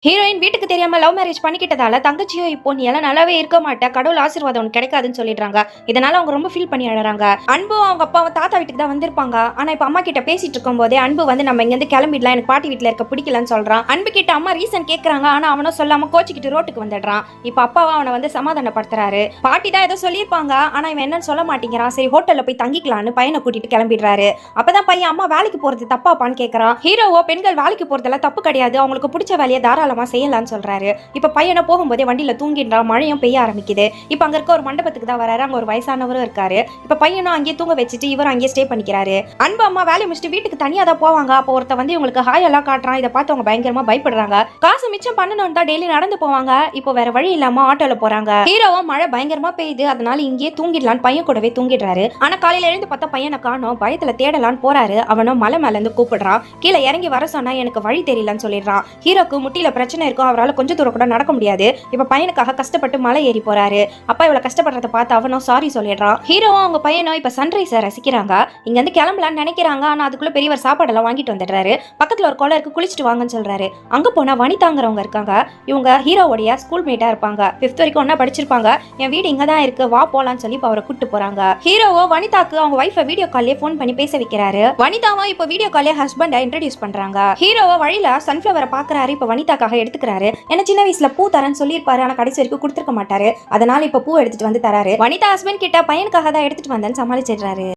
Heroine வீட்டுக்கு தெரியாம love marriage பண்ணிக்கிட்டதால தங்கச்சியோ இப்போ நீ எல்லாம் நல்லாவே இருக்க மாட்டே, கடவுள் ஆசீர்வாதம் உனக்கு கிடைக்காதுன்னு சொல்லிடுறாங்க. இதனால அவங்க ரொம்ப ஃபீல் பண்ணி அழறாங்க. அன்பு அவங்க அப்பா தாத்தா வீட்டுக்கு தான் வந்திருப்பாங்க. ஆனா இப்ப அம்மா கிட்ட பேசிட்டு இருக்கும் போதே அன்பு வந்து நம்ம இங்க இருந்து கிளம்பிடலாம், எனக்கு பாட்டி வீட்டுல இருக்க பிடிக்கலன்னு சொல்றான். அன்பு கிட்ட அம்மா ரீசன் கேக்குறாங்க. ஆனா அவனும் சொல்லாம கோச்சிக்கிட்டு ரோட்டுக்கு வந்துடுறான். இப்ப அப்பாவா அவனை வந்து சமாதானப்படுத்துறாரு. பாட்டி தான் ஏதோ சொல்லியிருப்பாங்க, ஆனா இவன் என்னன்னு சொல்ல மாட்டேங்கிறான். சரி ஹோட்டல்ல போய் தங்கிக்கலான்னு பையனை கூட்டிட்டு கிளம்பிடுறாரு. அப்பதான் பையன் அம்மா வேலைக்கு போறது தப்பாப்பான்னு கேக்குறான். ஹீரோவோ பெண்கள் வேலைக்கு போறதெல்லாம் தப்பு கிடையாது, அவங்களுக்கு பிடிச்ச வேலையை தாராளமா செய்யலாம்னு சொல்றாரு. இப்ப பையனை போகும்போதே வண்டியில தூங்கிடுறான். மழையும் பெய்ய ஆரம்பிக்குது. இப்ப அங்க இருக்க ஒரு மண்டபத்துக்கு தான் வராரு. அங்க ஒரு வயசானவரும் இருக்காரு. இப்ப பையனும் அங்கேயே தூங்க வச்சுட்டு இவரும் அங்கேயே ஸ்டே பண்ணிக்கிறாரு. அன்பு அம்மா வேலையை முடிச்சுட்டு வீட்டுக்கு தனியா தான் போவாங்க. அப்போ ஒருத்த வந்து இவங்களுக்கு ஹாய் எல்லாம் காட்டுறான். இதை பார்த்து அவங்க பயங்கரமா பயப்படுறாங்க. காசு மிச்சம் பண்ணணும் தான் டெய்லி நடந்து போவாங்க. இப்போ வேற வழி இல்லாம ஆட்டோல போறாங்க. ஹீரோவும் மழை பயங்கரமா பெய்யுது, அதனால இங்கேயே தூங்கிடலான்னு பையன் கூடவே தூங்கிடுறாரு. ஆனா காலையில எழுந்து பார்த்தா பையனை காணோம். பயத்துல தேடலான்னு போறாரு. அவனும் மலை மேல இருந்து கூப்பிடுறான். கீழே இறங்கி வர சொன்னா எனக்கு வழி தெரியலன்னு சொல்லிடுறான். ஹீரோக்கு முட்டியில பிரச்சனை இருக்கும், அவரால் கொஞ்சம் தூரம் கூட நடக்க முடியாது. இப்ப பையனுக்காக கஷ்டப்பட்டு மலை ஏறி போறாரு. அப்பா இவ்வளவு கஷ்டப்படுறத பார்த்து அவனும் சாரி சொல்லிடுறான். ஹீரோவும் அவங்க பையனும் இப்ப சன்ரைஸை ரசிக்கிறாங்க. இங்க இருந்து கிளம்பலான்னு நினைக்கிறாங்க. ஆனா அதுக்குள்ள பெரியவர் சாப்பாடெல்லாம் வாங்கிட்டு வந்துடுறாரு. பக்கத்துல ஒரு குளம் இருக்கு, குளிச்சுட்டு வாங்கன்னு சொல்றாரு. அங்க போனா வனிதாங்கிறவங்க இருக்காங்க. இவங்க ஹீரோவுடைய ஸ்கூல் மேட்டா இருப்பாங்க. 5th வரைக்கும் ஒன்னா படிச்சிருப்பாங்க. என் வீடு இங்க தான் இருக்கு, வா போலான்னு சொல்லி அவரை கூட்டு போறாங்க. ஹீரோவோ வனிதாக்கு அவங்க வைஃபை வீடியோ கால்லே போன் பண்ணி பேச வைக்கிறாரு. வனிதாவோ இப்ப வீடியோ கால்லே ஹஸ்பண்டை இன்ட்ரோடியூஸ் பண்றாங்க. ஹீரோவோ வழியில சன்ஃபிளவரை பாக்குறாரு. இப்ப வனிதாக்காக எடுத்துக்கிறாரு. ஏன்னா சின்ன வயசுல பூ தரேன்னு சொல்லியிருப்பாரு, ஆனா கடைசி வரைக்கும் கொடுத்துருக்க மாட்டாரு. அதனால இப்ப பூ எடுத்துட்டு வந்து தராரு. வனிதா ஹஸ்பண்ட் கிட்ட பையனுக்காக தான் எடுத்துட்டு வந்தேன்னு சமாளிச்சிடுறாரு.